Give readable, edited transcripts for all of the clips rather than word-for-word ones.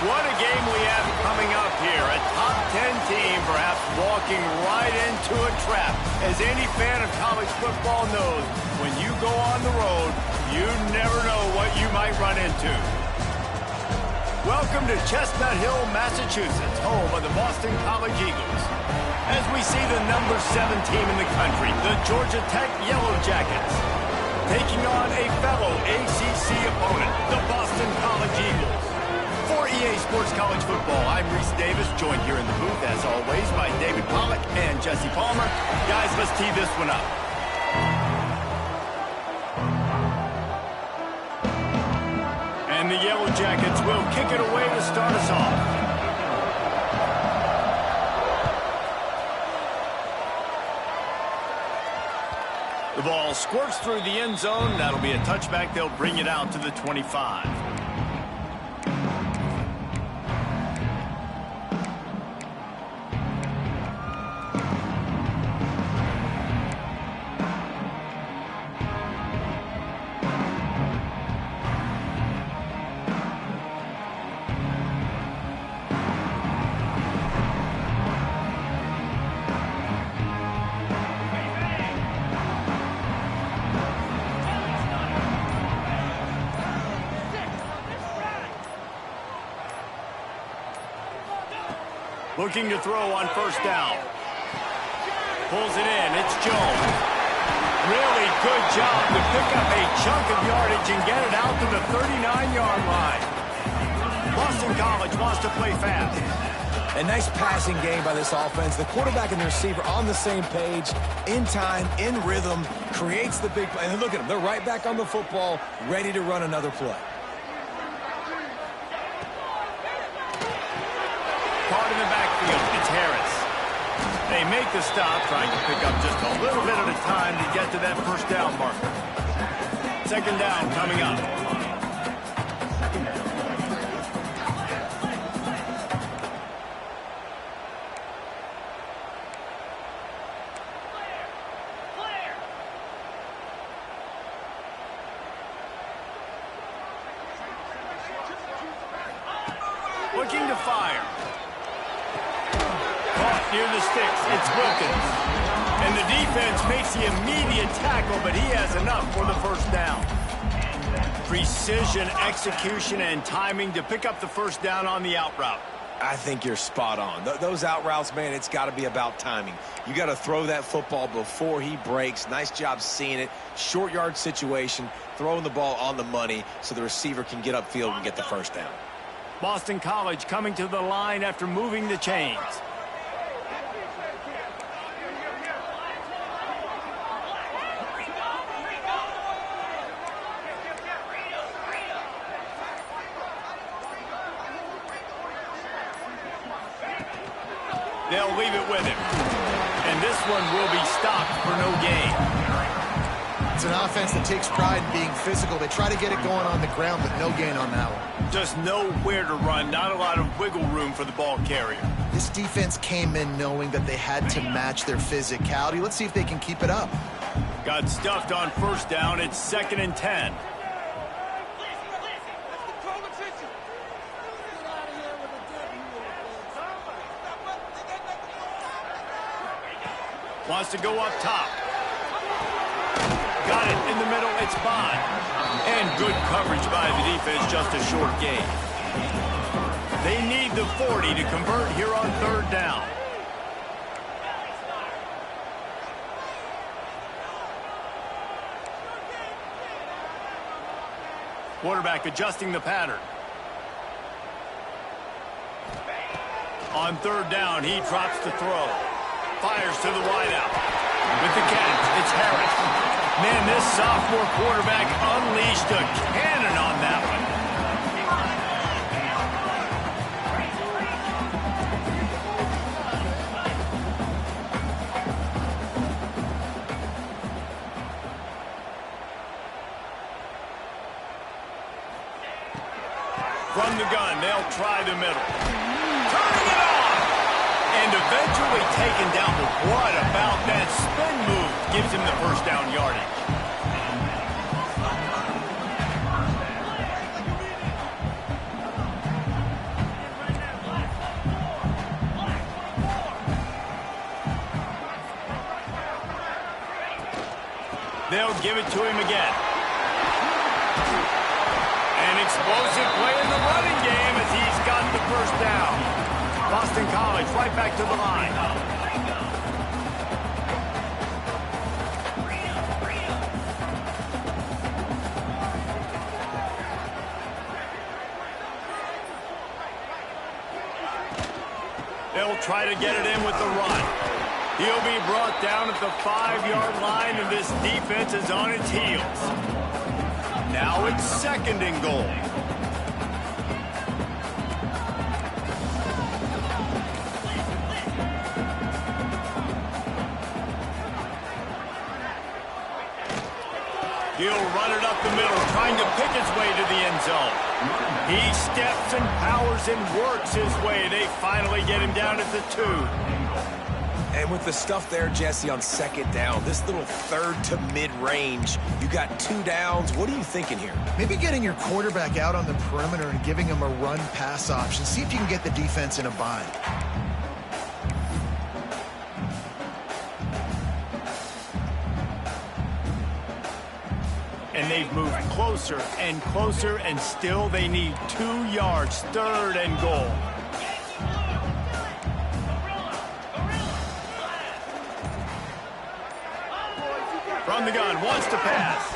What a game we have coming up here. A top 10 team perhaps walking right into a trap. As any fan of college football knows, when you go on the road, you never know what you might run into. Welcome to Chestnut Hill, Massachusetts, home of the Boston College Eagles. As we see the number 7 team in the country, the Georgia Tech Yellow Jackets, taking on a fellow ACC opponent, the Boston College Eagles. For EA Sports College Football, I'm Reese Davis, joined here in the booth, as always, by David Pollack and Jesse Palmer. Guys, let's tee this one up. And the Yellow Jackets will kick it away to start us off. The ball squirts through the end zone. That'll be a touchback. They'll bring it out to the 25. Looking to throw on first down. Pulls it in. It's Jones. Really good job to pick up a chunk of yardage and get it out to the 39-yard line. Boston College wants to play fast. A nice passing game by this offense. The quarterback and the receiver on the same page, in time, in rhythm, creates the big play. And look at them. They're right back on the football, ready to run another play. Caught in the backfield, it's Harris. They make the stop, trying to pick up just a little bit at a time to get to that first down marker. Second down coming up. Looking to fire. Caught near the sticks. It's Wilkins. And the defense makes the immediate tackle, but he has enough for the first down. Precision, execution, and timing to pick up the first down on the out route. I think you're spot on. Those out routes, man, it's got to be about timing. You got to throw that football before he breaks. Nice job seeing it. Short yard situation, throwing the ball on the money so the receiver can get upfield and get the first down. Boston College coming to the line after moving the chains. They'll leave it with him. And this one will be stopped for no gain. It's an offense that takes pride in being physical. They try to get it going on the ground, but no gain on that one. Just nowhere to run. Not a lot of wiggle room for the ball carrier. This defense came in knowing that they had to match their physicality. Let's see if they can keep it up. Got stuffed on first down. It's 2nd and 10. Wants to go up top. Got it in the middle. It's Bond. And good coverage by the defense. Just a short gain. They need the 40 to convert here on third down. Quarterback adjusting the pattern. On third down, he drops to throw. Fires to the wideout. With the catch, it's Harris. Man, this sophomore quarterback unleashed a cannon on that one. From the gun, they'll try the middle. Turning it on! And eventually taken down. But what about that spin move? Gives him the first down yardage. They'll give it to him again. An explosive play in the running game as he's got the first down. Boston College right back to the line. They'll try to get it in with the run. He'll be brought down at the 5-yard line, and this defense is on its heels. Now it's 2nd and goal. He'll run it up the middle, trying to pick his way to the end zone. He steps and powers and works his way. They finally get him down at the 2. And with the stuff there, Jesse, on 2nd down, this little 3rd to mid-range, you got 2 downs. What are you thinking here? Maybe getting your quarterback out on the perimeter and giving him a run-pass option. See if you can get the defense in a bind. And they've moved closer and closer, and still they need 2 yards, 3rd and goal. From the gun, wants to pass.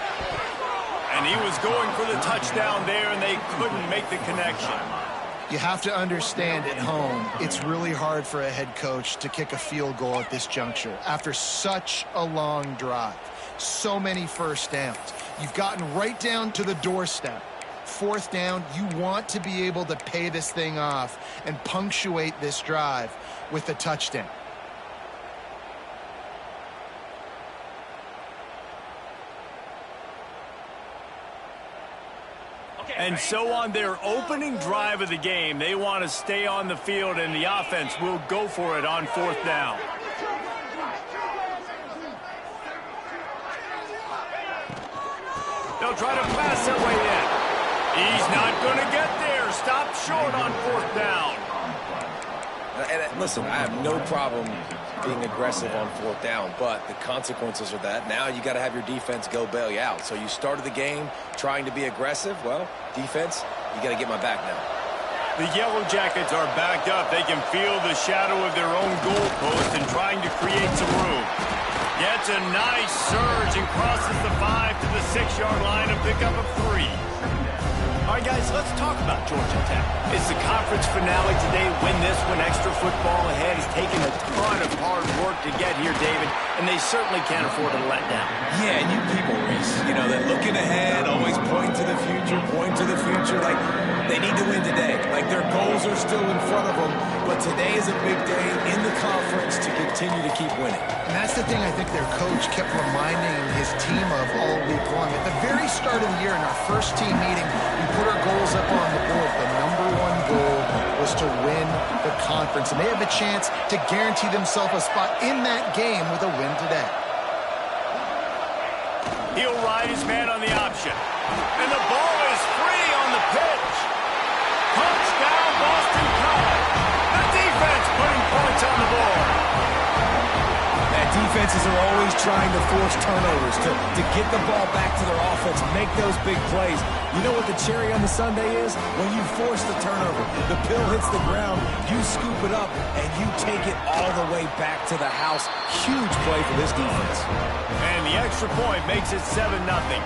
And he was going for the touchdown there, and they couldn't make the connection. You have to understand at home, it's really hard for a head coach to kick a field goal at this juncture after such a long drive. So many first downs. You've gotten right down to the doorstep. 4th down, you want to be able to pay this thing off and punctuate this drive with a touchdown. And so on their opening drive of the game, they want to stay on the field, and the offense will go for it on 4th down. They'll try to pass their way in. He's not going to get there. Stop short on 4th down. And listen, I have no problem being aggressive on 4th down, but the consequences are that now you got to have your defense go bail you out. So you started the game trying to be aggressive. Well, defense, you got to get my back now. The Yellow Jackets are backed up. They can feel the shadow of their own goalpost and trying to create some room. Gets a nice surge and crosses the 5 to the 6-yard line, a pickup of 3. All right, guys, let's talk about Georgia Tech. It's the conference finale today. Win this one, extra football ahead. It's taken a ton of hard work to get here, David, and they certainly can't afford to let down. Yeah, and you people, Reese, you know, they're looking ahead, always point to the future, like they need to win today. Like their goals are still in front of them, but today is a big day in the conference to continue to keep winning. And that's the thing I think their coach kept reminding his team of all week long. At the very start of the year in our first team meeting, we put our goals up on the board. The #1 goal was to win the conference, and they have a chance to guarantee themselves a spot in that game with a win today. He'll ride his man on the option. And the ball is free on the pitch. Touchdown, Boston College. The defense putting points on the board. Defenses are always trying to force turnovers, to get the ball back to their offense, make those big plays. You know what the cherry on the sundae is? When you force the turnover, the pill hits the ground, you scoop it up, and you take it all the way back to the house. Huge play for this defense. And the extra point makes it 7-0.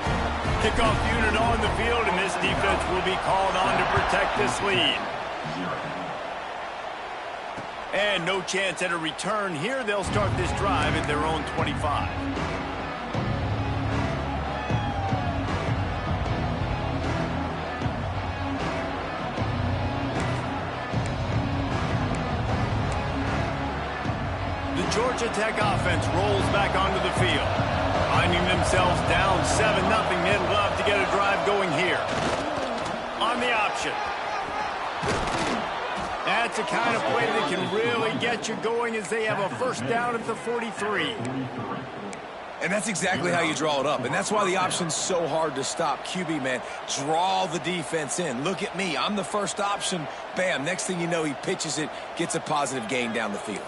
Kickoff unit on the field, and this defense will be called on to protect this lead. And no chance at a return here. They'll start this drive at their own 25. The Georgia Tech offense rolls back onto the field. Finding themselves down 7-0, they'd love to get a drive going here. On the option. That's the kind of play that can really get you going as they have a first down at the 43. And that's exactly how you draw it up. And that's why the option's so hard to stop. QB, man, draw the defense in. Look at me. I'm the first option. Bam. Next thing you know, he pitches it, gets a positive gain down the field.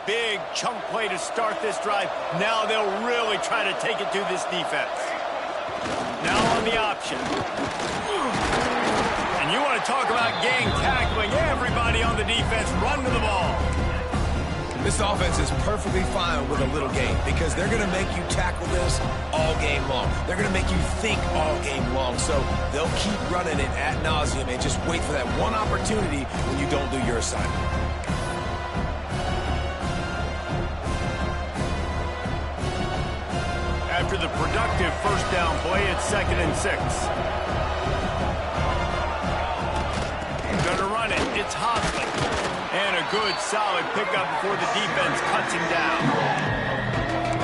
big chunk play to start this drive. Now they'll really try to take it to this defense. Now on the option. And you want to talk about gang tackling. Everybody on the defense run to the ball. This offense is perfectly fine with a little game because they're going to make you tackle this all game long. They're going to make you think all game long. So they'll keep running it ad nauseum and just wait for that one opportunity when you don't do your assignment. After the productive first down play, it's 2nd and 6. Gonna run it. It's Hosley. And a good, solid pickup before the defense cuts him down.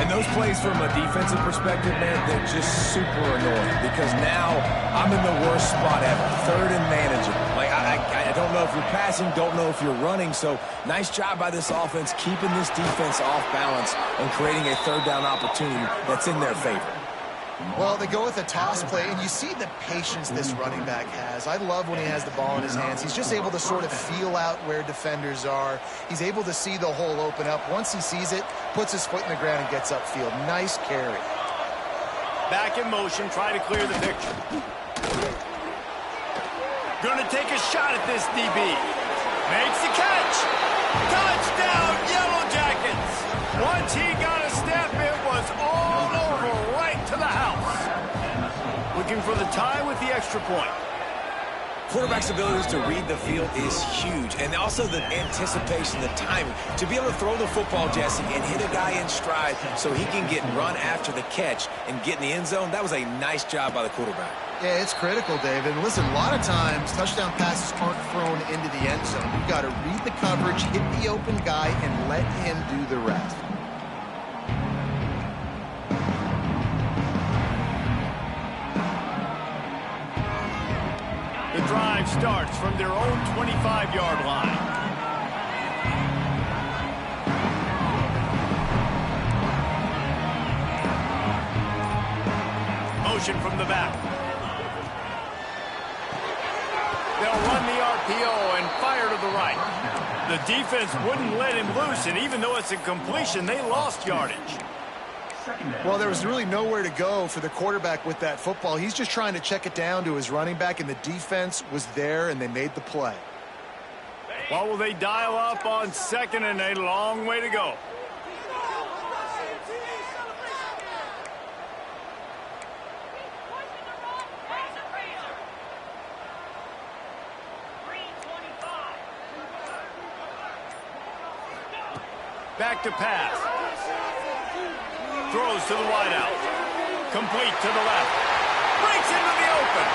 And those plays from a defensive perspective, man, they're just super annoying because now I'm in the worst spot ever. 3rd and manageable. Like, I don't know if you're passing, don't know if you're running. So nice job by this offense keeping this defense off balance and creating a 3rd down opportunity that's in their favor. Well, they go with a toss play, and you see the patience this running back has. I love when he has the ball in his hands. He's just able to sort of feel out where defenders are. He's able to see the hole open up. Once he sees it, puts his foot in the ground and gets upfield. Nice carry. Back in motion, try to clear the picture. Gonna take a shot at this DB. Makes the catch. Touchdown, Yellow Jackets. Once he got a step, it was all over right to the house. Looking for the tie with the extra point. Quarterback's abilities to read the field is huge, and also the anticipation, the timing. To be able to throw the football, Jesse, and hit a guy in stride so he can get run after the catch and get in the end zone, that was a nice job by the quarterback. Yeah, it's critical, David. And listen, a lot of times touchdown passes aren't thrown into the end zone. You've got to read the coverage, hit the open guy, and let him do the rest. The drive starts from their own 25-yard line. Motion from the back. They'll run the RPO and fire to the right. The defense wouldn't let him loose, and even though it's a completion, they lost yardage. Well, there was really nowhere to go for the quarterback with that football. He's just trying to check it down to his running back, and the defense was there, and they made the play. What will they dial up on 2nd and a long way to go? Back to pass. Throws to the wideout. Complete to the left. Breaks into the open.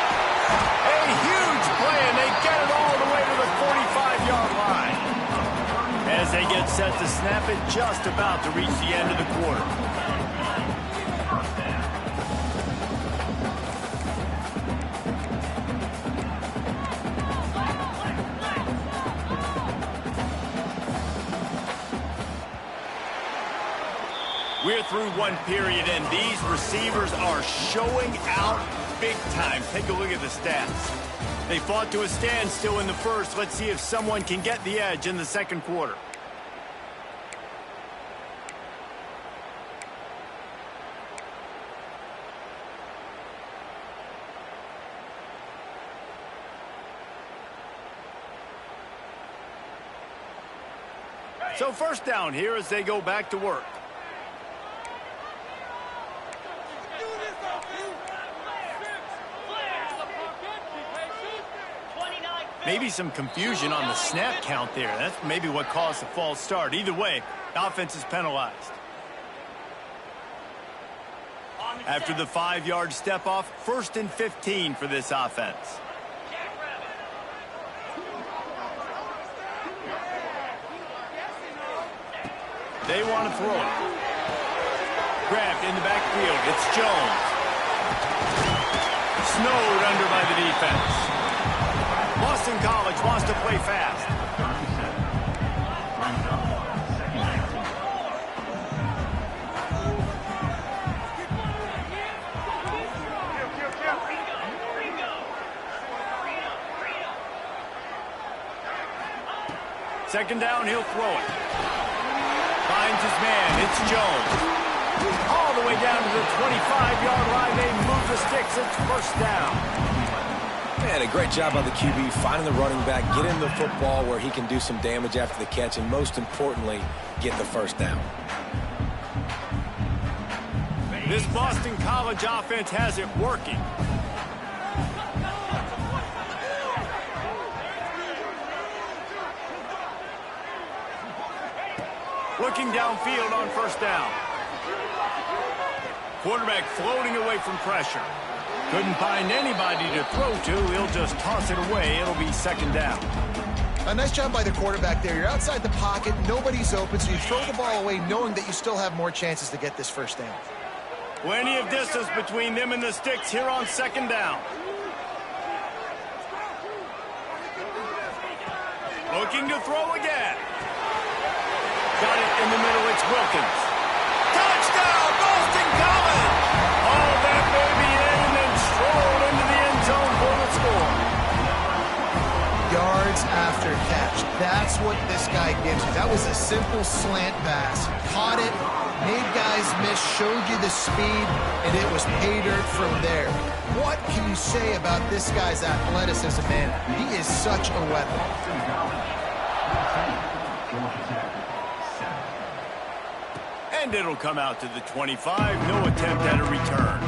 A huge play, and they get it all the way to the 45-yard line. As they get set to snap it, just about to reach the end of the quarter. We're through one period, and these receivers are showing out big time. Take a look at the stats. They fought to a standstill in the first. Let's see if someone can get the edge in the second quarter. So first down here as they go back to work. Maybe some confusion on the snap count there. That's maybe what caused the false start. Either way, the offense is penalized. After the 5-yard step off, 1st and 15 for this offense. They want to throw it. Grabbed in the backfield. It's Jones. Snowed under by the defense. Boston College wants to play fast. Second down, he'll throw it. It's Jones. All the way down to the 25-yard line. They move the sticks. It's first down. Man, a great job by the QB finding the running back, getting the football where he can do some damage after the catch, and most importantly, get the first down. This Boston College offense has it working. Looking downfield on first down. Quarterback floating away from pressure. Couldn't find anybody to throw to. He'll just toss it away. It'll be second down. A nice job by the quarterback there. You're outside the pocket. Nobody's open, so you throw the ball away knowing that you still have more chances to get this first down. Plenty of distance between them and the sticks here on second down. Looking to throw again. Got it in the middle. It's Wilkins. Touchdown, Boston College! All that baby in and then strolled into the end zone for the score. Yards after catch. That's what this guy gives you. That was a simple slant pass. Caught it, made guys miss, showed you the speed, and it was pay dirt from there. What can you say about this guy's athleticism, man? He is such a weapon. And it'll come out to the 25. No attempt at a return.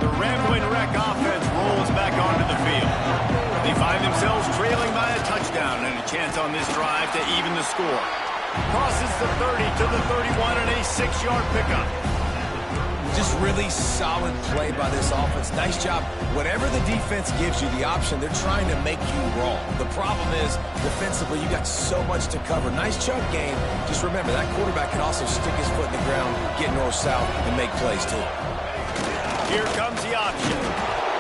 The Rambling Wreck offense rolls back onto the field. They find themselves trailing by a touchdown and a chance on this drive to even the score. Crosses the 30 to the 31 and a 6-yard pickup. Just really solid play by this offense. Nice job. Whatever the defense gives you the option, they're trying to make you wrong. The problem is, defensively, you got so much to cover. Nice chunk game. Just remember, that quarterback can also stick his foot in the ground, get north-south, and make plays, too. Here comes the option.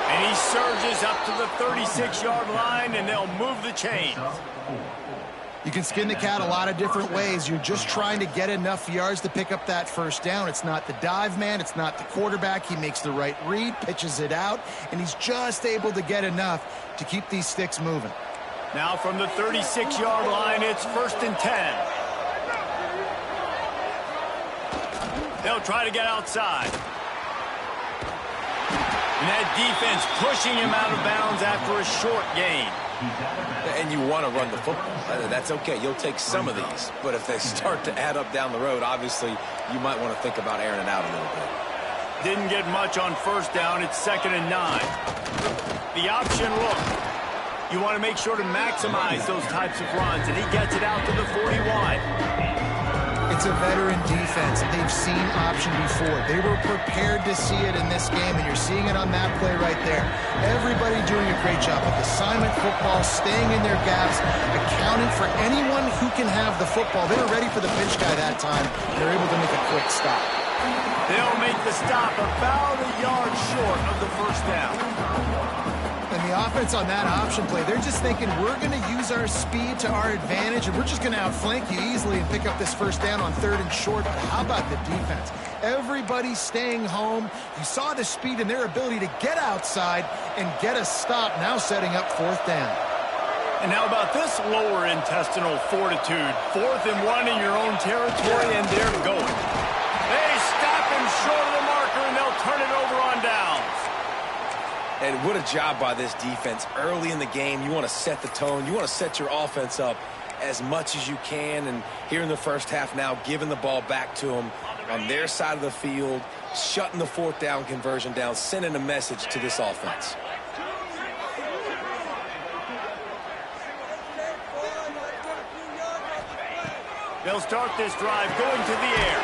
And he surges up to the 36-yard line, and they'll move the chains. You can skin the cat a lot of different ways. You're just trying to get enough yards to pick up that first down. It's not the dive man. It's not the quarterback. He makes the right read, pitches it out, and he's just able to get enough to keep these sticks moving. Now from the 36-yard line, it's first and 10. They'll try to get outside. And that defense pushing him out of bounds after a short gain. And you want to run the football. That's okay. You'll take some of these. But if they start to add up down the road, obviously, you might want to think about airing it out a little bit. Didn't get much on first down. It's second and 9. The option look. You want to make sure to maximize those types of runs, and he gets it out to the 41. It's a veteran defense. They've seen option before. They were prepared to see it in this game, and you're seeing it on that play right there. Everybody doing a great job with assignment football, staying in their gaps, accounting for anyone who can have the football. They were ready for the pinch guy that time. They're able to make a quick stop. They'll make the stop about a yard short of the first down. And the offense on that option play, they're just thinking, we're going to use our speed to our advantage, and we're just going to outflank you easily and pick up this first down on third and short. But how about the defense? Everybody staying home. You saw the speed and their ability to get outside and get a stop, now setting up fourth down. And how about this lower intestinal fortitude? 4th and 1 in your own territory, and they're going. They stop him short of the marker, and they'll turn it over on downs. And what a job by this defense. Early in the game, you want to set the tone. You want to set your offense up as much as you can. And here in the first half now, giving the ball back to them on their side of the field, shutting the fourth down conversion down, sending a message to this offense. They'll start this drive going to the air.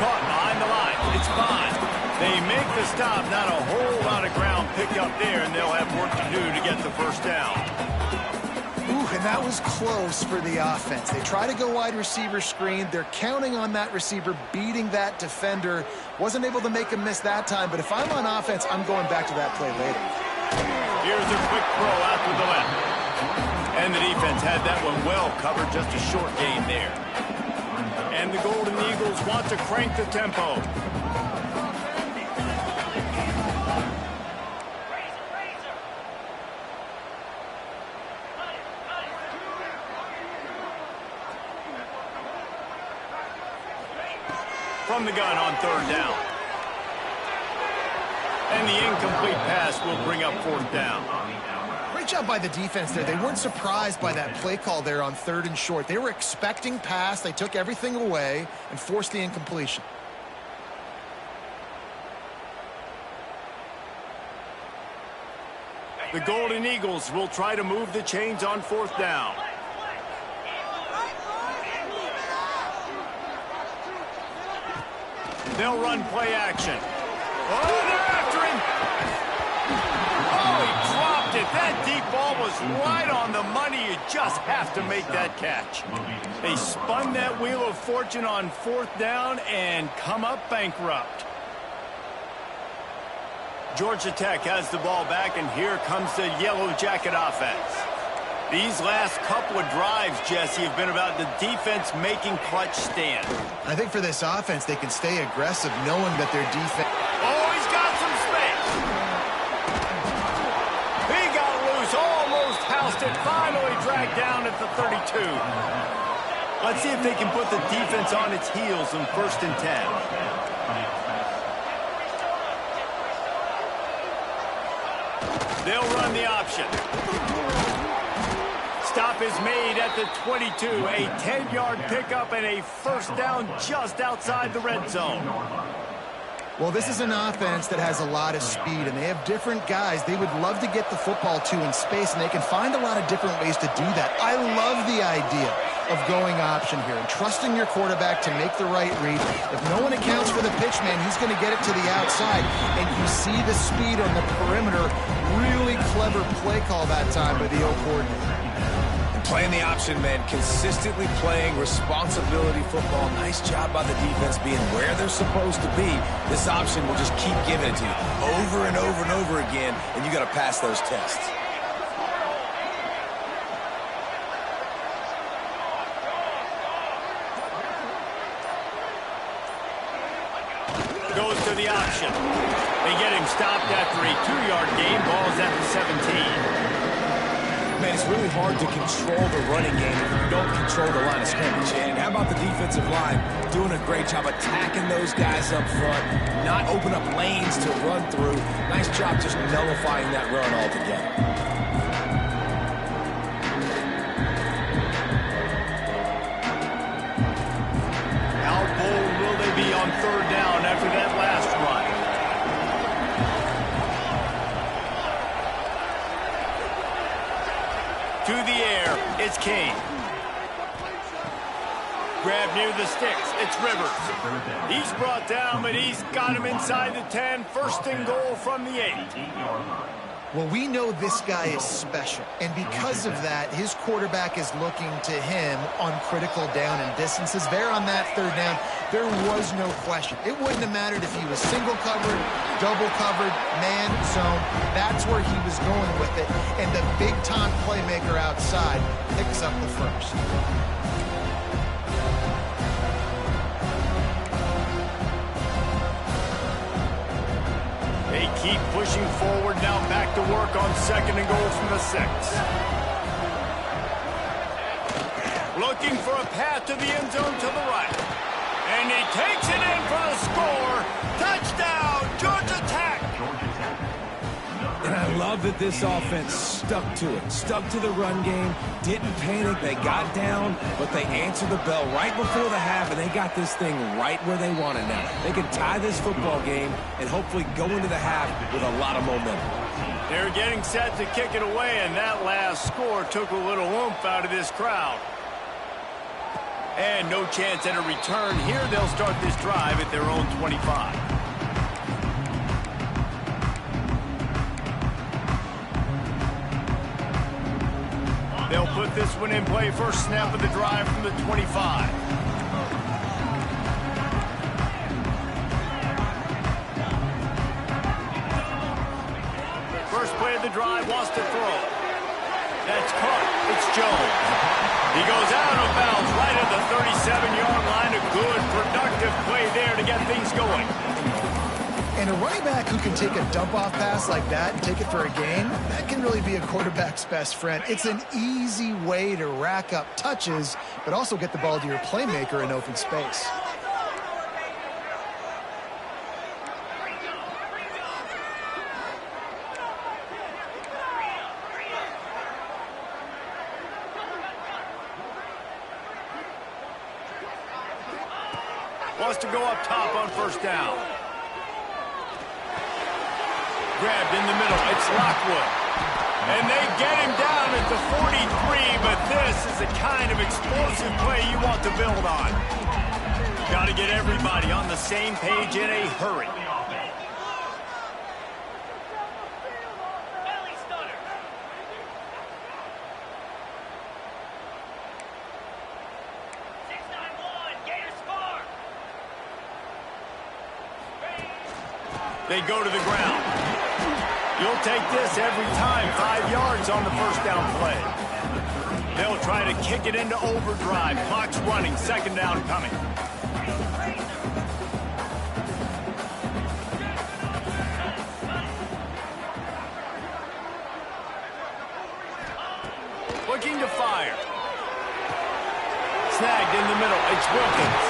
Caught behind the line. It's 5. They make the stop. Not a whole lot of ground picked up there, and they'll have work to do to get the first down. Ooh, and that was close for the offense. They try to go wide receiver screen. They're counting on that receiver beating that defender. Wasn't able to make him miss that time, but if I'm on offense, I'm going back to that play later. Here's a quick throw out to the left. And the defense had that one well covered, just a short gain there. And the Golden Eagles want to crank the tempo. From the gun on third down. And the incomplete pass will bring up fourth down. Great job by the defense there. They weren't surprised by that play call there on third and short. They were expecting pass. They took everything away and forced the incompletion. The Golden Eagles will try to move the chains on fourth down. They'll run play action. Oh, they're after him. Oh, he dropped it. That deep ball was right on the money. You just have to make that catch. They spun that wheel of fortune on fourth down and come up bankrupt. Georgia Tech has the ball back, and here comes the Yellow Jacket offense. These last couple of drives, Jesse, have been about the defense making clutch stands. I think for this offense, they can stay aggressive knowing that their defense... Oh, he's got some space. He got loose, almost housed it, finally dragged down at the 32. Let's see if they can put the defense on its heels in 1st and 10. They'll run the option. Stop is made at the 22. A 10-yard pickup and a first down just outside the red zone. Well, this is an offense that has a lot of speed, and they have different guys they would love to get the football to in space, and they can find a lot of different ways to do that. I love the idea of going option here and trusting your quarterback to make the right read. If no one accounts for the pitch, man, he's going to get it to the outside, and you see the speed on the perimeter. Really clever play call that time by the O coordinator. Playing the option, man, consistently playing responsibility football. Nice job by the defense being where they're supposed to be. This option will just keep giving it to you over and over and over again, and you got to pass those tests. Goes to the option. They get him stopped after a 2-yard gain. Ball's at the 17. Man, it's really hard to control the running game if you don't control the line of scrimmage. And how about the defensive line doing a great job attacking those guys up front, not open up lanes to run through. Nice job just nullifying that run altogether. How bold will they be on third down after that last run? To the air, it's Kane. Grab near the sticks, it's Rivers. He's brought down, but he's got him inside the 10. 1st and goal from the 8. Well, we know this guy is special, and because of that, his quarterback is looking to him on critical down and distances. There on that third down, there was no question. It wouldn't have mattered if he was single covered, double covered, man, zone. That's where he was going with it, and the big-time playmaker outside picks up the first. They keep pushing forward, now back to work on 2nd and goal from the 6. Looking for a path to the end zone to the right. And he takes it in for the score. Touchdown, Georgia Tech! And I love that this offense stuck to it, stuck to the run game, didn't panic. They got down, but they answered the bell right before the half, and they got this thing right where they want it now. They can tie this football game and hopefully go into the half with a lot of momentum. They're getting set to kick it away, and that last score took a little oomph out of this crowd. And no chance at a return here. They'll start this drive at their own 25. They'll put this one in play. First snap of the drive from the 25. First play of the drive, wants to throw. That's caught. It's Jones. He goes out of bounds right at the 37-yard line. A good, productive play there to get things going. And a running back who can take a dump-off pass like that and take it for a gain, that can really be a quarterback's best friend. It's an easy way to rack up touches, but also get the ball to your playmaker in open space. Wants to go up top on first down. Grabbed in the middle. It's Lockwood. And they get him down at the 43, but this is the kind of explosive play you want to build on. Got to get everybody on the same page in a hurry. They go to the ground. You'll take this every time. 5 yards on the first down play. They'll try to kick it into overdrive. Clock's running. Second down coming. Looking to fire. Snagged in the middle. It's Wilkins.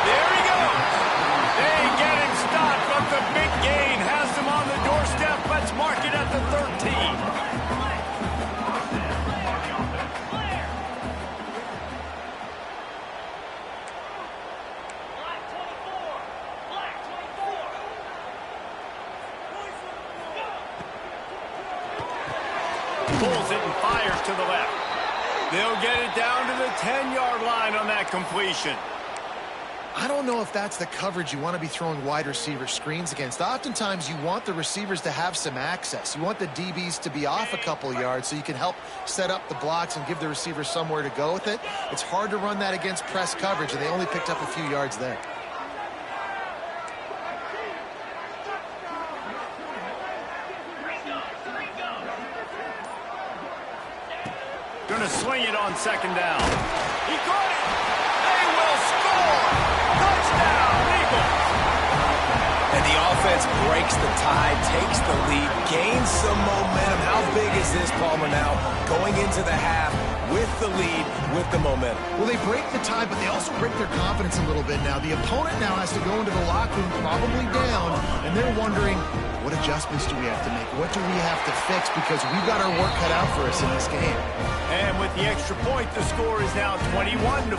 There he goes. They get him stopped, but the big gain has him on the doorstep. Let's mark it at the 13. Pulls it and fires to the left. They'll get it down to the 10-yard line on that completion. I don't know if that's the coverage you want to be throwing wide receiver screens against. Oftentimes, you want the receivers to have some access. You want the DBs to be off a couple yards so you can help set up the blocks and give the receiver somewhere to go with it. It's hard to run that against press coverage, and they only picked up a few yards there. Going to swing it on second down. He caught it. They will score. Touchdown, Eagles. And the offense breaks the tie, takes the lead, gains some momentum. How big is this, Palmer, now going into the half with the lead, with the momentum? Well, they break the tie, but they also break their confidence a little bit now. The opponent now has to go into the locker room probably down, and they're wondering, what adjustments do we have to make? What do we have to fix? Because we've got our work cut out for us in this game. And with the extra point, the score is now 21-14.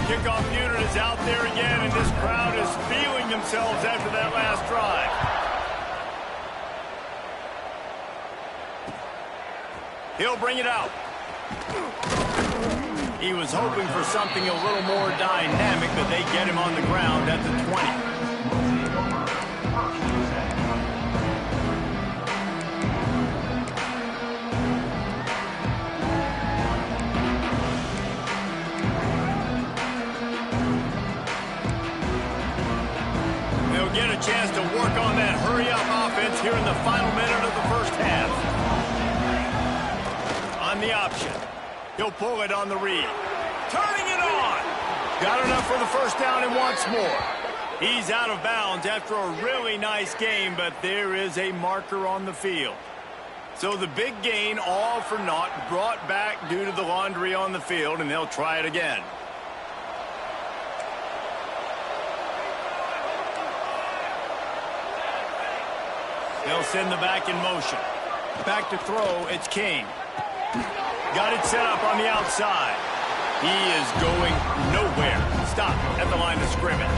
Kickoff unit is out there again, and this crowd is feeling themselves after that last drive. He'll bring it out. He was hoping for something a little more dynamic, but they get him on the ground at the 20. Get a chance to work on that hurry-up offense here in the final minute of the first half. On the option. He'll pull it on the read. Turning it on. Got enough for the first down and wants more. He's out of bounds after a really nice game, but there is a marker on the field. So the big gain, all for naught, brought back due to the laundry on the field, and they'll try it again. They'll send the back in motion. Back to throw, it's King. Got it set up on the outside. He is going nowhere. Stop at the line of scrimmage.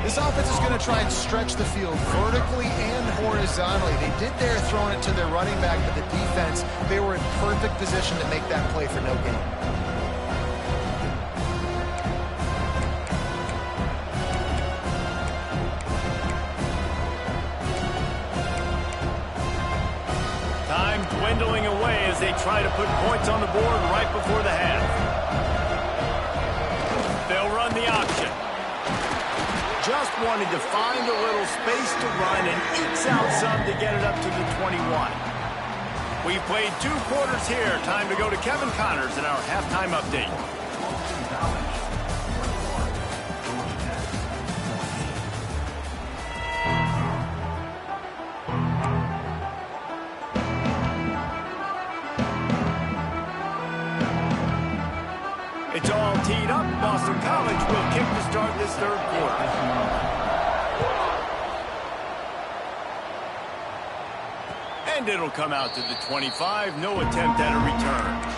This offense is going to try and stretch the field vertically and horizontally. They did there throwing it to their running back, but the defense, they were in perfect position to make that play for no gain. Dwindling away as they try to put points on the board right before the half. They'll run the option. Just wanting to find a little space to run and ekes out some to get it up to the 21. We've played 2 quarters here. Time to go to Kevin Connors in our halftime update. It's all teed up. Boston College will kick to start this 3rd quarter. And it'll come out to the 25. No attempt at a return.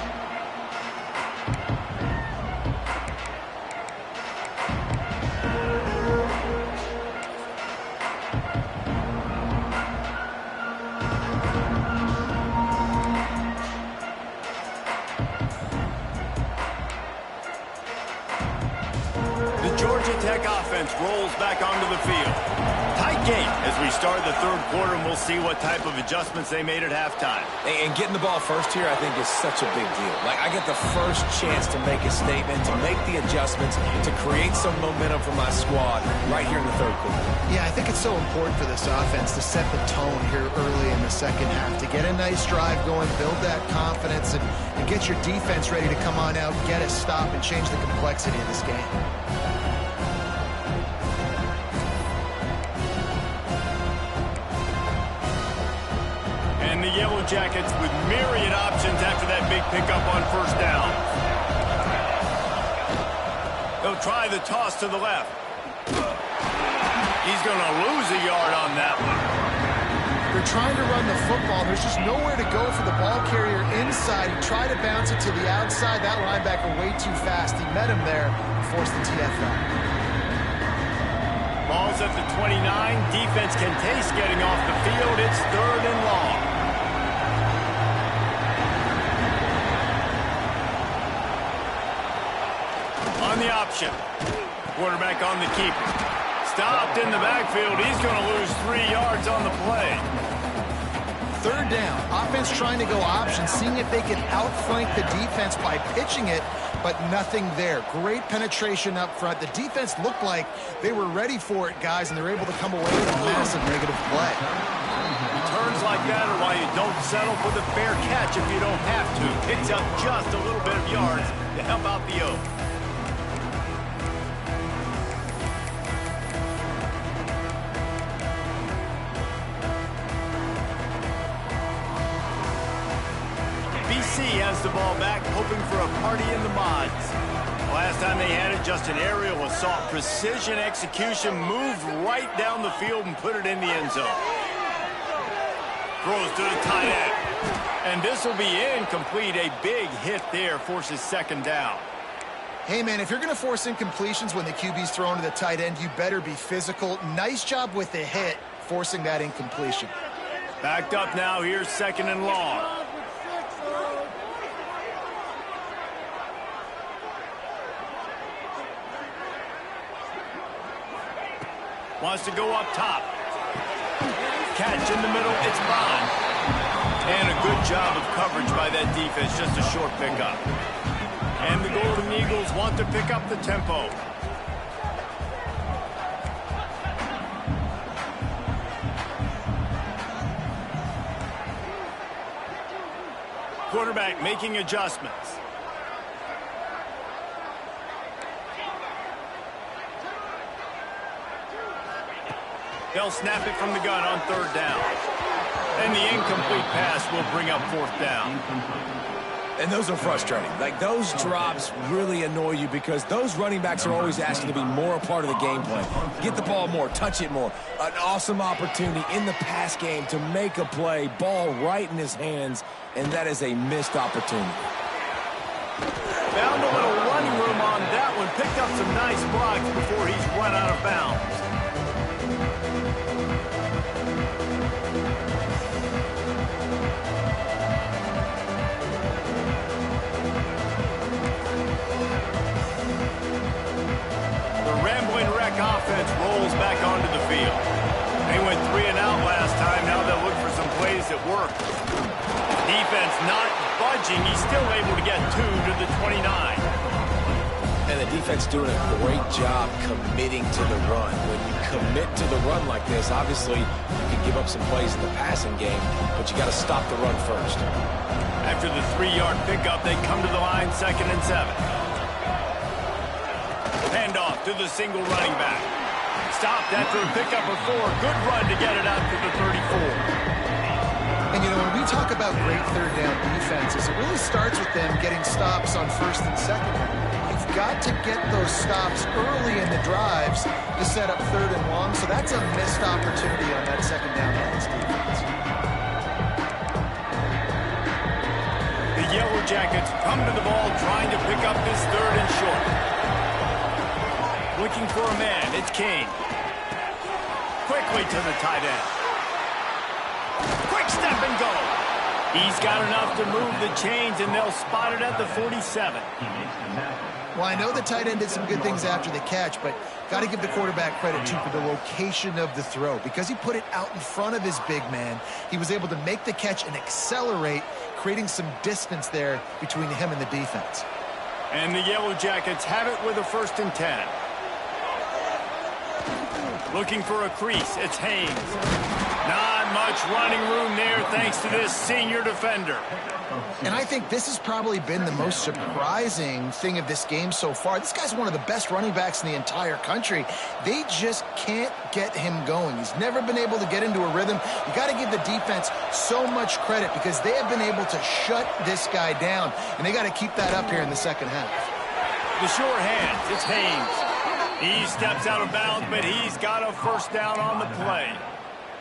Rolls back onto the field. Tight game as we start the 3rd quarter, and we'll see what type of adjustments they made at halftime. And getting the ball first here, I think, is such a big deal. Like, I get the first chance to make a statement, to make the adjustments, to create some momentum for my squad right here in the 3rd quarter. Yeah, I think it's so important for this offense to set the tone here early in the 2nd half, to get a nice drive going, build that confidence, and get your defense ready to come on out, get a stop, and change the complexity of this game. The Yellow Jackets with myriad options after that big pickup on 1st down. They'll try the toss to the left. He's going to lose a yard on that one. They're trying to run the football. There's just nowhere to go for the ball carrier inside. He tried to bounce it to the outside. That linebacker way too fast. He met him there and forced the TFL. Ball's at the 29. Defense can taste getting off the field. It's 3rd and long. On the option. Quarterback on the keeper. Stopped in the backfield. He's going to lose 3 yards on the play. 3rd down. Offense trying to go option, seeing if they can outflank the defense by pitching it, but nothing there. Great penetration up front. The defense looked like they were ready for it, guys, and they're able to come away with a massive negative play. Returns like that are why you don't settle for the fair catch if you don't have to. Picks up just a little bit of yards to help out the O. BC has the ball back, hoping for a party in the mods. Last time they had it, just an aerial assault. Precision execution, moved right down the field and put it in the end zone. Throws to the tight end. And this will be incomplete. A big hit there forces 2nd down. Hey, man, if you're going to force incompletions when the QB's thrown to the tight end, you better be physical. Nice job with the hit, forcing that incompletion. Backed up now. Here's 2nd and long. Wants to go up top. Catch in the middle. It's Bond. And a good job of coverage by that defense. Just a short pickup. And the Golden Eagles want to pick up the tempo. Quarterback making adjustments. They'll snap it from the gun on 3rd down. And the incomplete pass will bring up 4th down. And those are frustrating. Like, those drops really annoy you because those running backs are always asking to be more a part of the game plan. Get the ball more, touch it more. An awesome opportunity in the pass game to make a play, ball right in his hands, and that is a missed opportunity. Found a little running room on that one. Picked up some nice blocks before he's run out of bounds. Offense rolls back onto the field. They went 3 and out last time. Now they'll look for some plays that work. Defense not budging. He's still able to get 2 to the 29. And the defense doing a great job committing to the run. When you commit to the run like this, obviously you can give up some plays in the passing game, but you got to stop the run first. After the 3-yard pickup, they come to the line, 2nd and 7. Handoff to the single running back. Stopped after a pickup of 4. Good run to get it out to the 34. And, you know, when we talk about great third down defenses, it really starts with them getting stops on 1st and 2nd. You've got to get those stops early in the drives to set up 3rd and long, so that's a missed opportunity on that 2nd down on this defense. The Yellow Jackets come to the ball trying to pick up this 3rd and short. Looking for a man, it's Kane. Quickly to the tight end. Quick step and go. He's got enough to move the chains, and they'll spot it at the 47. Well, I know the tight end did some good things after the catch, but got to give the quarterback credit, too, for the location of the throw. Because he put it out in front of his big man, he was able to make the catch and accelerate, creating some distance there between him and the defense. And the Yellow Jackets have it with a 1st and 10. Looking for a crease, it's Haynes. Not much running room there thanks to this senior defender. And I think this has probably been the most surprising thing of this game so far. This guy's one of the best running backs in the entire country. They just can't get him going. He's never been able to get into a rhythm. You got to give the defense so much credit because they have been able to shut this guy down, and they got to keep that up here in the 2nd half. The sure hands, it's Haynes. He steps out of bounds, but he's got a 1st down on the play.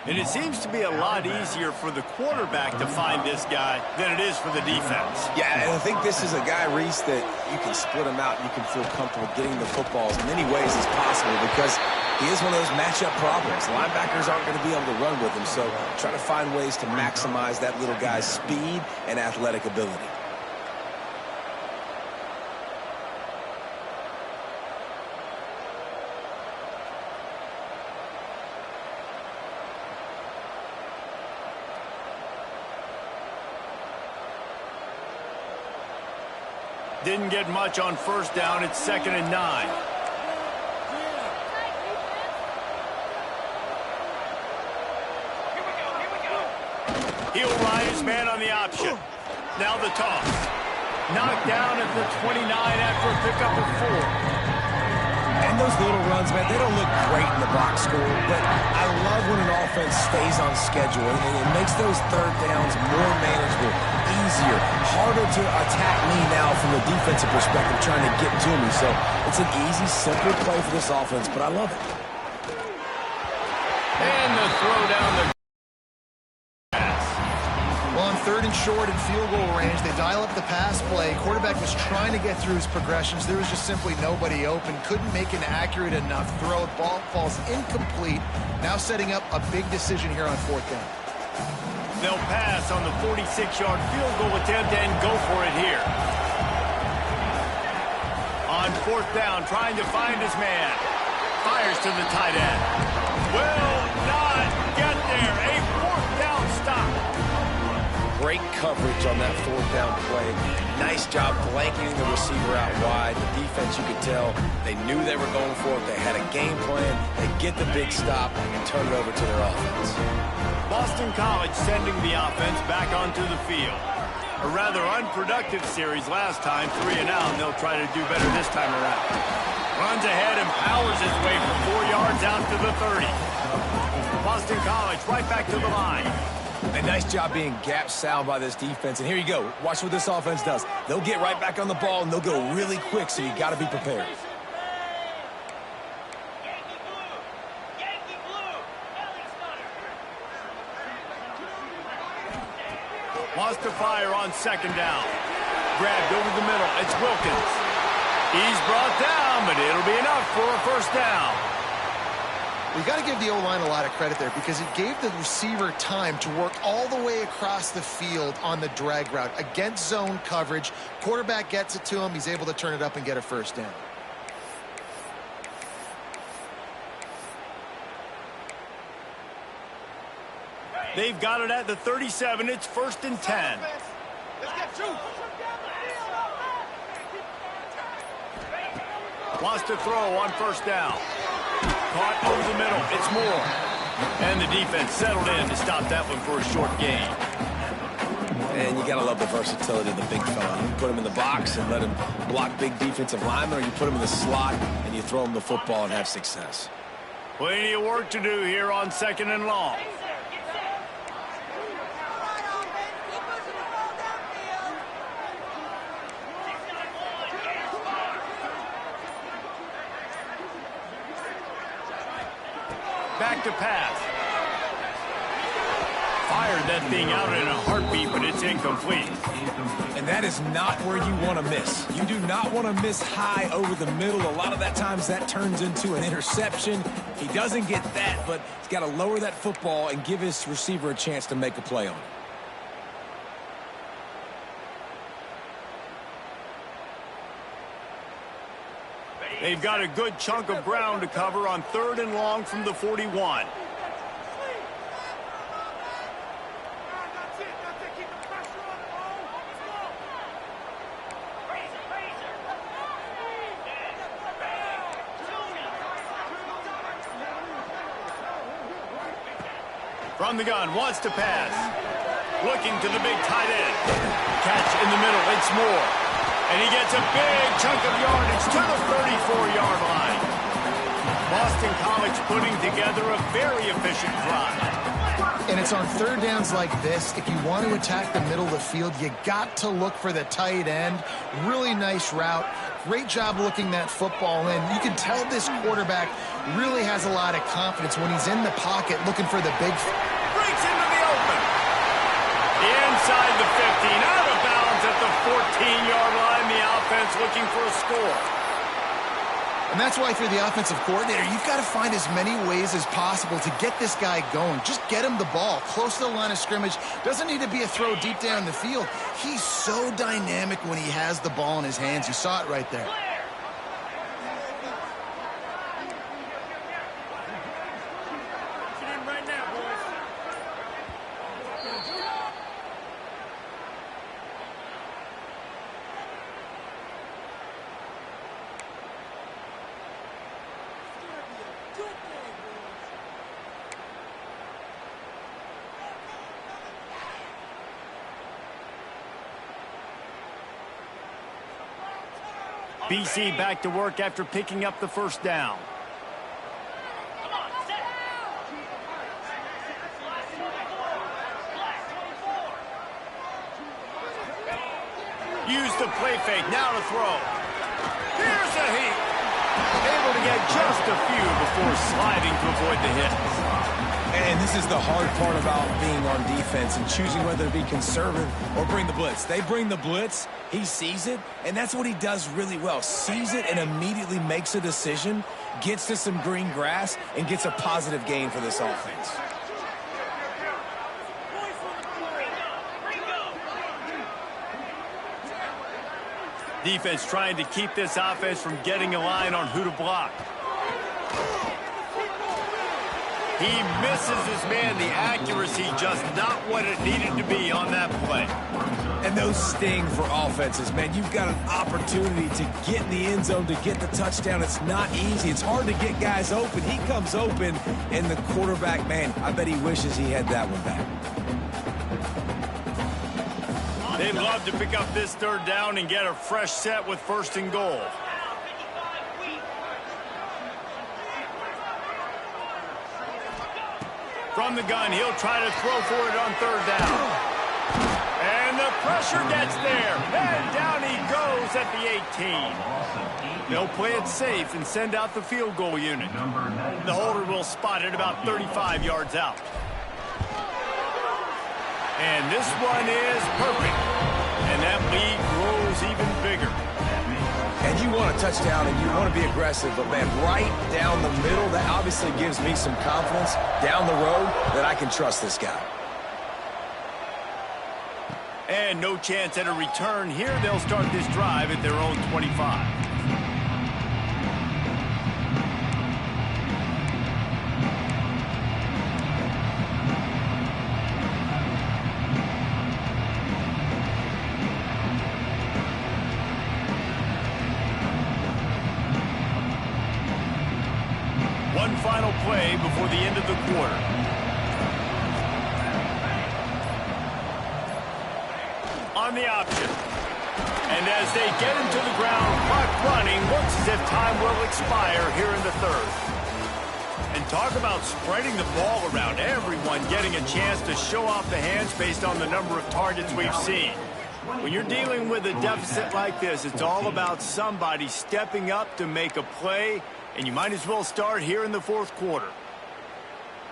And it seems to be a lot easier for the quarterback to find this guy than it is for the defense. Yeah, and I think this is a guy, Reese, that you can split him out. You can feel comfortable getting the football as many ways as possible because he is one of those matchup problems. Linebackers aren't going to be able to run with him, so try to find ways to maximize that little guy's speed and athletic ability. Didn't get much on 1st down. It's 2nd and 9. He'll ride his man on the option. Now the toss. Knocked down at the 29 after a pickup of 4. And those little runs, man, they don't look great in the box score, but I love when an offense stays on schedule, and it makes those 3rd downs more manageable, easier, harder to attack me now from the defensive perspective trying to get to me. So it's an easy, simple play for this offense, but I love it. And the throw down the pass. Well, on 3rd and short and field goal range, they dial up the pass play. Quarterback was trying to get through his progressions. There was just simply nobody open. Couldn't make an accurate enough throw. Ball falls incomplete. Now setting up a big decision here on 4th down. They'll pass on the 46-yard field goal attempt and go for it here. On 4th down, trying to find his man. Fires to the tight end. Will not get there. A 4th down stop. Great coverage on that 4th down play. Nice job blanketing the receiver out wide. The defense, you could tell, they knew they were going for it. They had a game plan. They get the big stop and turn it over to their offense. Boston College sending the offense back onto the field. A rather unproductive series last time, 3 and out, and they'll try to do better this time around. Runs ahead and powers his way for 4 yards out to the 30. Boston College right back to the line. A nice job being gap sound by this defense. And here you go. Watch what this offense does. They'll get right back on the ball, and they'll go really quick, so you got to be prepared. Wants to fire on 2nd down. Grabbed over the middle. It's Wilkins. He's brought down, but it'll be enough for a 1st down. We got to give the O-line a lot of credit there because it gave the receiver time to work all the way across the field on the drag route against zone coverage. Quarterback gets it to him. He's able to turn it up and get a 1st down. They've got it at the 37. It's 1st and 10. Wants to throw on first down. Caught over the middle. It's Moore. And the defense settled in to stop that one for a short gain. And you got to love the versatility of the big fella. You put him in the box and let him block big defensive linemen, or you put him in the slot and you throw him the football and have success. Plenty of work to do here on 2nd and long. Back to pass. Fired that thing out in a heartbeat, but it's incomplete. And that is not where you want to miss. You do not want to miss high over the middle. A lot of that times that turns into an interception. He doesn't get that, but he's got to lower that football and give his receiver a chance to make a play on it. They've got a good chunk of ground to cover on 3rd and long from the 41. From the gun, wants to pass. Looking to the big tight end. Catch in the middle, it's Moore. And he gets a big chunk of yardage to the 34-yard line. Boston College putting together a very efficient drive. And it's on 3rd downs like this. If you want to attack the middle of the field, you got to look for the tight end. Really nice route. Great job looking that football in. You can tell this quarterback really has a lot of confidence when he's in the pocket looking for the big... Breaks into the open. Inside the 15, out of bounds at the 14-yard line. The offense looking for a score. And that's why, for the offensive coordinator, you've got to find as many ways as possible to get this guy going. Just get him the ball close to the line of scrimmage. Doesn't need to be a throw deep down the field. He's so dynamic when he has the ball in his hands. You saw it right there. BC back to work after picking up the first down. Use the play fake, now to throw. Here's a heat. Able to get just a few before sliding to avoid the hit. And this is the hard part about being on defense and choosing whether to be conservative or bring the blitz. They bring the blitz, he sees it, and that's what he does really well. Sees it and immediately makes a decision, gets to some green grass, and gets a positive gain for this offense. Defense trying to keep this offense from getting a line on who to block. He misses his man. The accuracy just not what it needed to be on that play. And those sting for offenses, man. You've got an opportunity to get in the end zone, to get the touchdown. It's not easy. It's hard to get guys open. He comes open, and the quarterback, man, I bet he wishes he had that one back. They'd love to pick up this 3rd down and get a fresh set with 1st and goal. From the gun, he'll try to throw for it on 3rd down. And the pressure gets there. And down he goes at the 18. They'll play it safe and send out the field goal unit. The holder will spot it about 35 yards out. And this one is perfect. And that lead grows even bigger. And you want a touchdown and you want to be aggressive, but, man, right down the middle, that obviously gives me some confidence down the road that I can trust this guy. And no chance at a return here. They'll start this drive at their own 25. play before the end of the quarter. On the option. And as they get him to the ground, clock running, looks as if time will expire here in the third. And talk about spreading the ball around, everyone getting a chance to show off the hands based on the number of targets we've seen. When you're dealing with a deficit like this, it's all about somebody stepping up to make a play, and you might as well start here in the fourth quarter.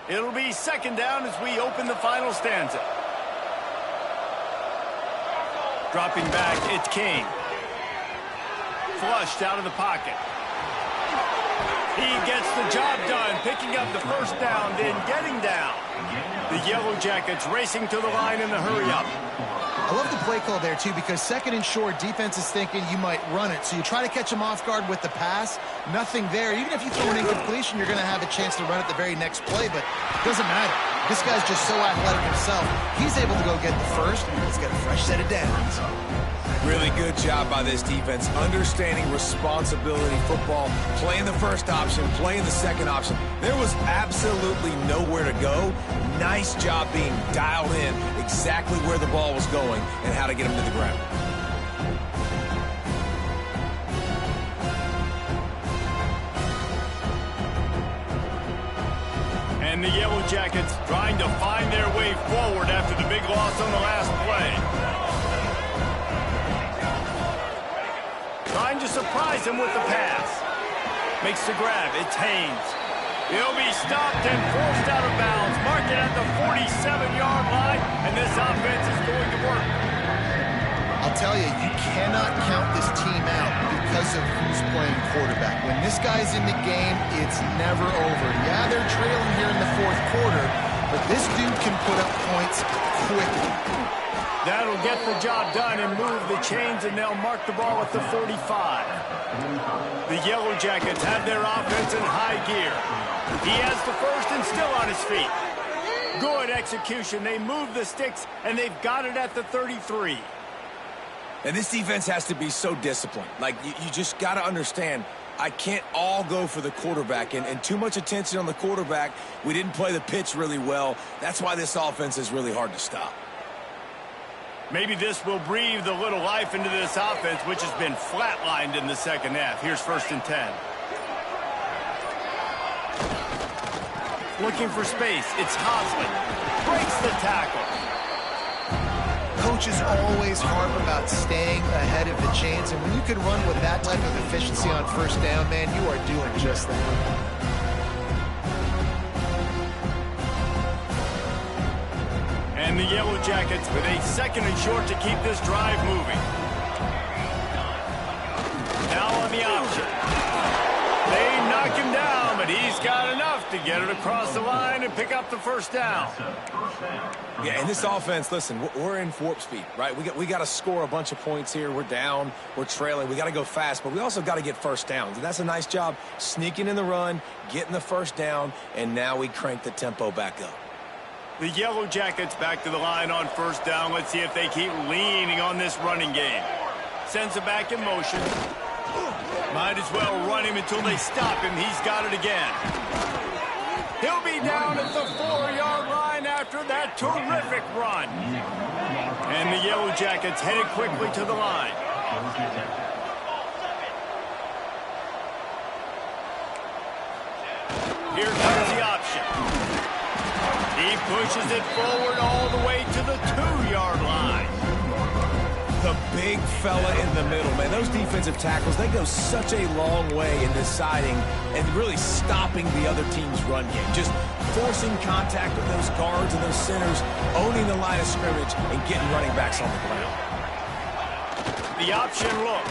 It'll be second down as we open the final stanza. Dropping back, it's King. Flushed out of the pocket. He gets the job done, picking up the first down, then getting down. The Yellow Jackets racing to the line in the hurry-up. I love the play call there, too, because second and short, defense is thinking you might run it. So you try to catch them off guard with the pass. Nothing there. Even if you throw an incompletion, you're going to have a chance to run it the very next play, but it doesn't matter. This guy's just so athletic himself. He's able to go get the first. He's got a fresh set of downs. Really good job by this defense, understanding responsibility football, playing the first option, playing the second option. There was absolutely nowhere to go. Nice job being dialed in exactly where the ball was going and how to get him to the ground. And the Yellow Jackets trying to find their way forward after the big loss on the last play. Trying to surprise him with the pass. Makes the grab. It's Haynes. He'll be stopped and forced out of bounds. Mark it at the 47-yard line, and this offense is going to work. I'll tell you, you cannot count this team out because of who's playing quarterback. When this guy's in the game, it's never over. Yeah, they're trailing here in the fourth quarter, but this dude can put up points quickly. That'll get the job done and move the chains, and they'll mark the ball at the 45. The Yellow Jackets have their offense in high gear. He has the first and still on his feet. Good execution. They move the sticks, and they've got it at the 33. And this defense has to be so disciplined. Like, you just got to understand, I can't all go for the quarterback, and too much attention on the quarterback. We didn't play the pitch really well. That's why this offense is really hard to stop. Maybe this will breathe a little life into this offense, which has been flatlined in the second half. Here's 1st and 10. Looking for space. It's Hosley. Breaks the tackle. Coaches always harp about staying ahead of the chains, and when you can run with that type of efficiency on first down, man, you are doing just that. And the Yellow Jackets with a second and short to keep this drive moving. Now on the option. They knock him down, but he's got enough to get it across the line and pick up the first down. Yeah, and this offense, listen, we're in warp speed, right? We got to score a bunch of points here. We're down. We're trailing. We got to go fast, but we also got to get first downs. And that's a nice job sneaking in the run, getting the first down, and now we crank the tempo back up. The Yellow Jackets back to the line on first down. Let's see if they keep leaning on this running game. Sends it back in motion. Might as well run him until they stop him. He's got it again. He'll be down at the 4-yard line after that terrific run. And the Yellow Jackets headed quickly to the line. Here comes the option. He pushes it forward all the way to the 2-yard line. The big fella in the middle, man. Those defensive tackles, they go such a long way in deciding and really stopping the other team's run game. Just forcing contact with those guards and those centers, owning the line of scrimmage, and getting running backs on the ground. The option look.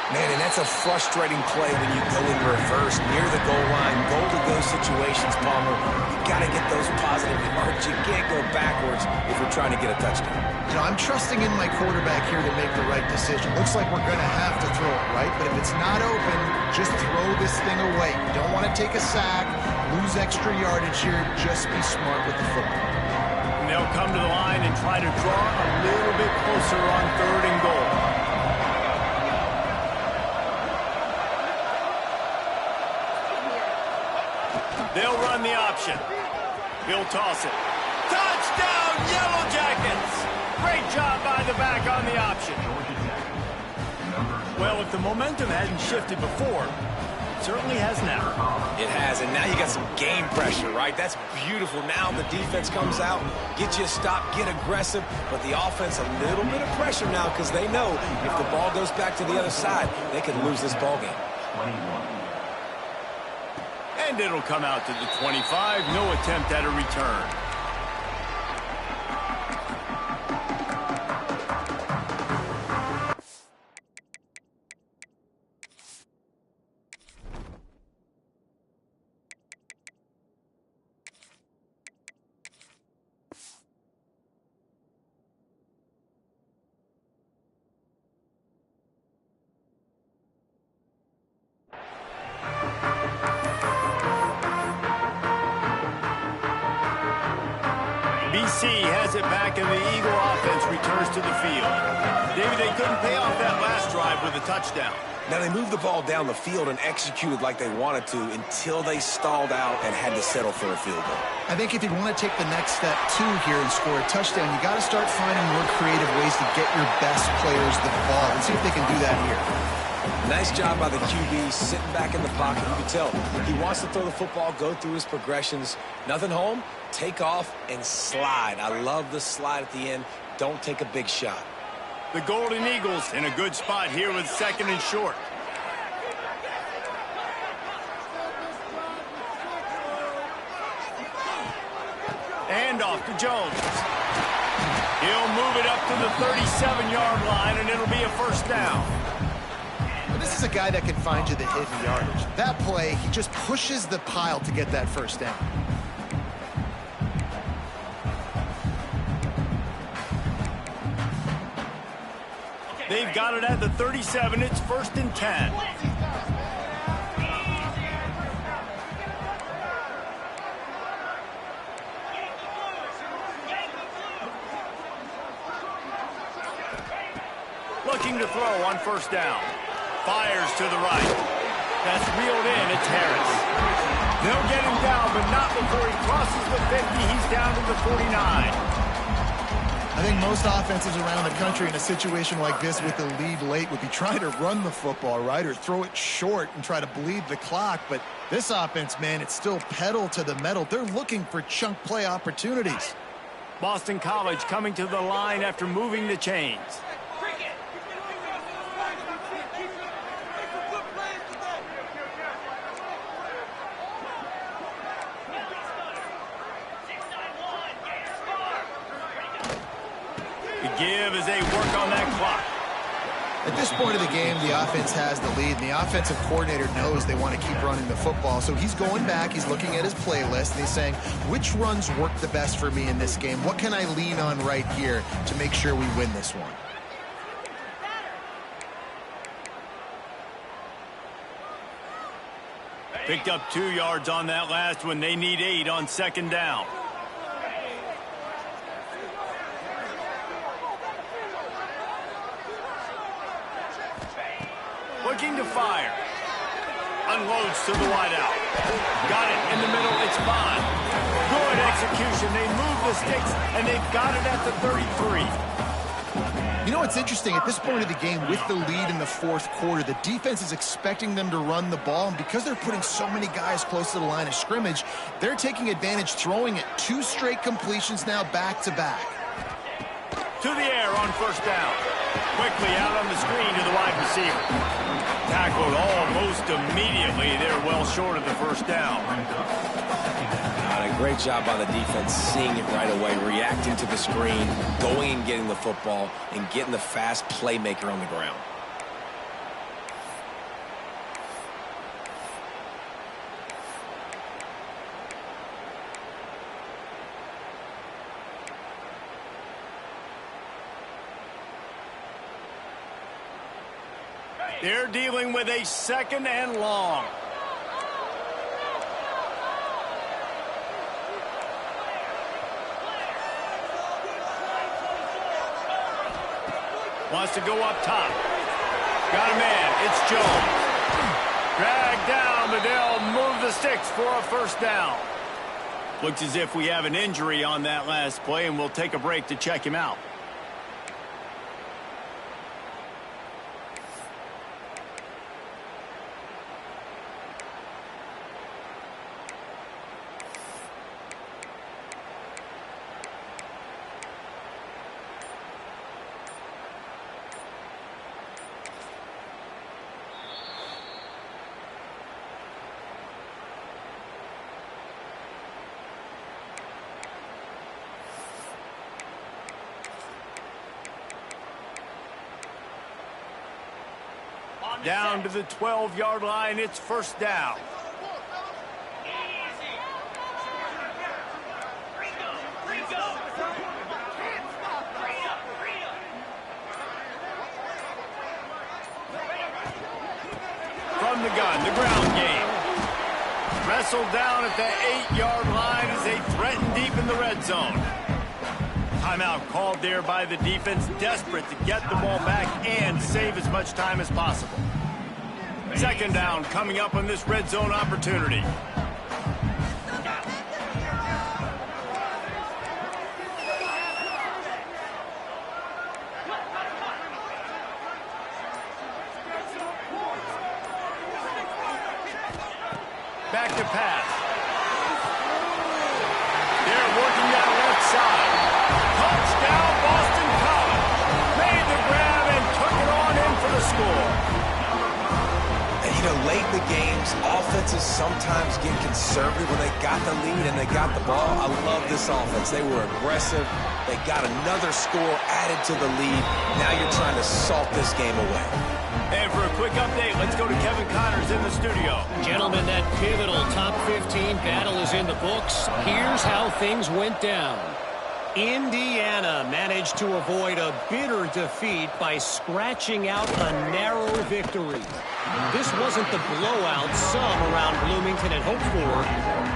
Man, and that's a frustrating play when you go in reverse near the goal line, goal-to-go situations, Palmer. You got to get those positive yards. You can't go backwards if we're trying to get a touchdown. You know, I'm trusting in my quarterback here to make the right decision. Looks like we're going to have to throw it, right? But if it's not open, just throw this thing away. You don't want to take a sack, lose extra yardage here. Just be smart with the football. And they'll come to the line and try to draw a little bit closer on 3rd and goal. They'll run the option. He'll toss it. Touchdown, Yellow Jackets! Great job by the back on the option. Well, if the momentum hadn't shifted before, it certainly has now. It has, and now you got some game pressure, right? That's beautiful. Now the defense comes out, get you a stop, get aggressive, but the offense a little bit of pressure now because they know if the ball goes back to the other side, they could lose this ball game. And it'll come out to the 25. No attempt at a return. BC has it back, and the Eagle offense returns to the field. David, they couldn't pay off that last drive with a touchdown. Now they moved the ball down the field and executed like they wanted to until they stalled out and had to settle for a field goal. I think if you want to take the next step, too, here and score a touchdown, you got to start finding more creative ways to get your best players the ball and see if they can do that here. Nice job by the QB, sitting back in the pocket. You can tell he wants to throw the football, go through his progressions. Nothing home, take off, and slide. I love the slide at the end. Don't take a big shot. The Golden Eagles in a good spot here with 2nd and short. And off to Jones. He'll move it up to the 37-yard line, and it'll be a first down. This is a guy that can find you the hidden yardage. That play, he just pushes the pile to get that first down. They've got it at the 37. It's 1st and 10. Looking to throw on 1st down. Fires to the right. That's reeled in. It's Harris. They'll get him down, but not before he crosses the 50. He's down to the 49. I think most offenses around the country in a situation like this with the lead late would be trying to run the football, right, or throw it short and try to bleed the clock. But this offense, man, it's still pedal to the metal. They're looking for chunk play opportunities. Boston College coming to the line after moving the chains. Give as they work on that clock. At this point of the game, the offense has the lead, and the offensive coordinator knows they want to keep running the football. So he's going back, he's looking at his playlist, and he's saying, which runs work the best for me in this game? What can I lean on right here to make sure we win this one? Picked up 2 yards on that last one. They need 8 on 2nd down. Looking to fire. Unloads to the wideout. Got it in the middle. It's Bond. Good execution. They move the sticks, and they've got it at the 33. You know, it's interesting. At this point of the game, with the lead in the 4th quarter, the defense is expecting them to run the ball, and because they're putting so many guys close to the line of scrimmage, they're taking advantage, throwing it 2 straight completions now back-to-back. To the air on 1st down. Quickly out on the screen to the wide receiver. Tackled almost immediately. They're well short of the 1st down. A great job by the defense, seeing it right away, reacting to the screen, going and getting the football, and getting the fast playmaker on the ground. They're dealing with a 2nd and long. Wants to go up top. Got a man. It's Jones. Dragged down, but they'll move the sticks for a first down. Looks as if we have an injury on that last play, and we'll take a break to check him out. Down to the 12-yard line, it's first down. From the gun, the ground game. Wrestled down at the 8-yard line as they threaten deep in the red zone. Timeout called there by the defense, desperate to get the ball back and save as much time as possible. Second down coming up on this red zone opportunity. Back to pass. They're working that left side. Touchdown, Boston College. Made the grab and took it on in for the score. And, you know, late in the games, offenses sometimes get conservative when they got the lead and they got the ball. I love this offense. They were aggressive. They got another score added to the lead. Now you're trying to salt this game away. And for a quick update, let's go to Kevin Connors in the studio. Gentlemen, that pivotal top 15 battle is in the books. Here's how things went down. Indiana managed to avoid a bitter defeat by scratching out a narrow victory. This wasn't the blowout some around Bloomington had hoped for,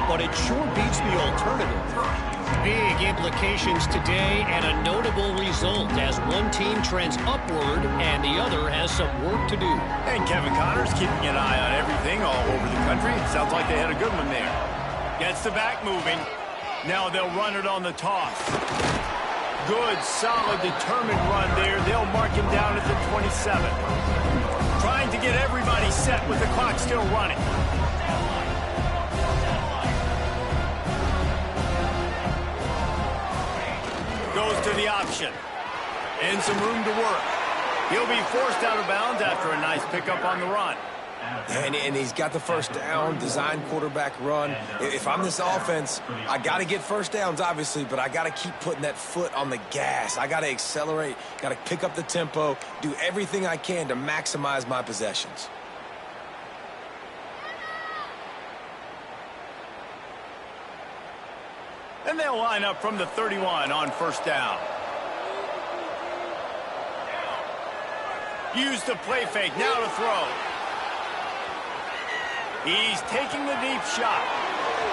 but it sure beats the alternative. Big implications today and a notable result as one team trends upward and the other has some work to do. And Kevin Connors keeping an eye on everything all over the country. Sounds like they had a good one there. Gets the back moving. Now they'll run it on the toss. Good, solid, determined run there. They'll mark him down at the 27. Trying to get everybody set with the clock still running. Goes to the option. And some room to work. He'll be forced out of bounds after a nice pickup on the run. And he's got the first down, design quarterback run. If I'm this offense, I got to get first downs, obviously, but I got to keep putting that foot on the gas. I got to accelerate, got to pick up the tempo, do everything I can to maximize my possessions. And they'll line up from the 31 on first down. Use the play fake, now to throw. He's taking the deep shot.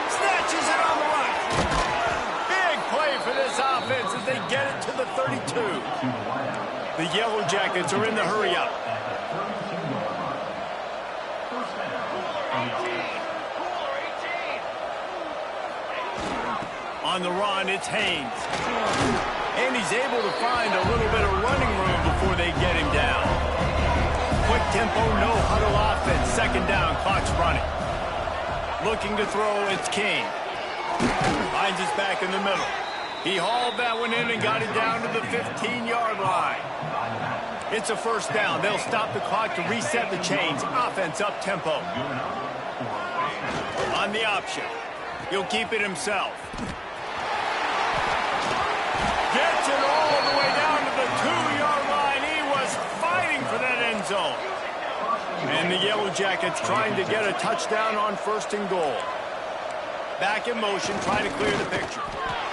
Snatches it on the run. Big play for this offense as they get it to the 32. The Yellow Jackets are in the hurry-up. On the run, it's Haynes. And he's able to find a little bit of running room before they get him down. Quick tempo, no huddle offense. Second down, clock's running. Looking to throw, it's King. Finds his back in the middle. He hauled that one in and got it down to the 15-yard line. It's a first down. They'll stop the clock to reset the chains. Offense up tempo. On the option. He'll keep it himself. Gets it all the way down to the 2-yard line. He was fighting for that end zone. And the Yellow Jackets trying to get a touchdown on first and goal. Back in motion, trying to clear the picture.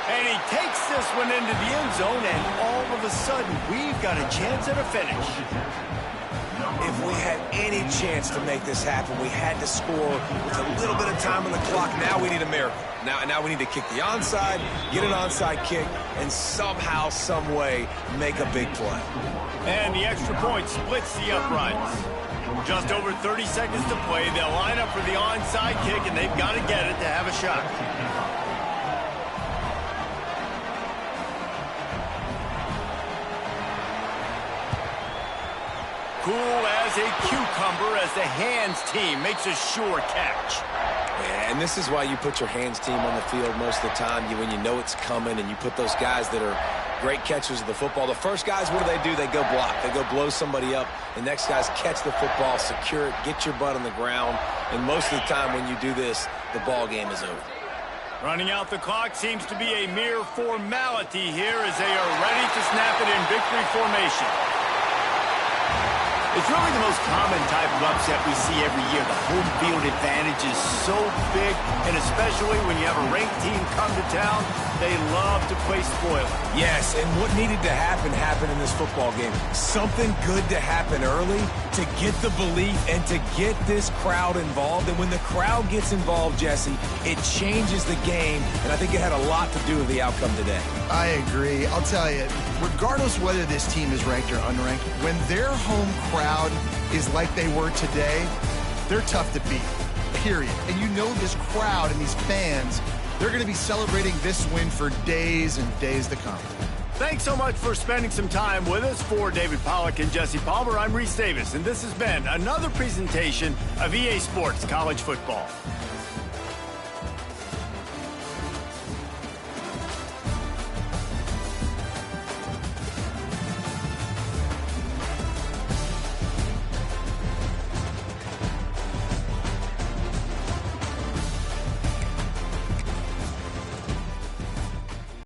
And he takes this one into the end zone, and all of a sudden, we've got a chance at a finish. If we had any chance to make this happen, we had to score with a little bit of time on the clock. Now we need a miracle. Now we need to kick the onside, get an onside kick, and somehow, some way, make a big play. And the extra point splits the uprights. Just over 30 seconds to play. They'll line up for the onside kick, and they've got to get it to have a shot. Cool as a cucumber as the hands team makes a sure catch. Yeah, and this is why you put your hands team on the field most of the time when you know it's coming, and you put those guys that are great catchers of the football. The first guys, what do? They go block. They go blow somebody up. The next guys catch the football, secure it, get your butt on the ground. And most of the time when you do this, the ball game is over. Running out the clock seems to be a mere formality here as they are ready to snap it in victory formation. It's really the most common type of upset we see every year. The home field advantage is so big, and especially when you have a ranked team come to town, they love to play spoiler. Yes, and what needed to happen happened in this football game. Something good to happen early to get the belief and to get this crowd involved. And when the crowd gets involved, Jesse, it changes the game, and I think it had a lot to do with the outcome today. I agree. I'll tell you, regardless whether this team is ranked or unranked, when their home crowd is like they were today, they're tough to beat, period. And you know this crowd and these fans, they're going to be celebrating this win for days and days to come. Thanks so much for spending some time with us. For David Pollack and Jesse Palmer, I'm Reese Davis, and this has been another presentation of EA Sports College Football.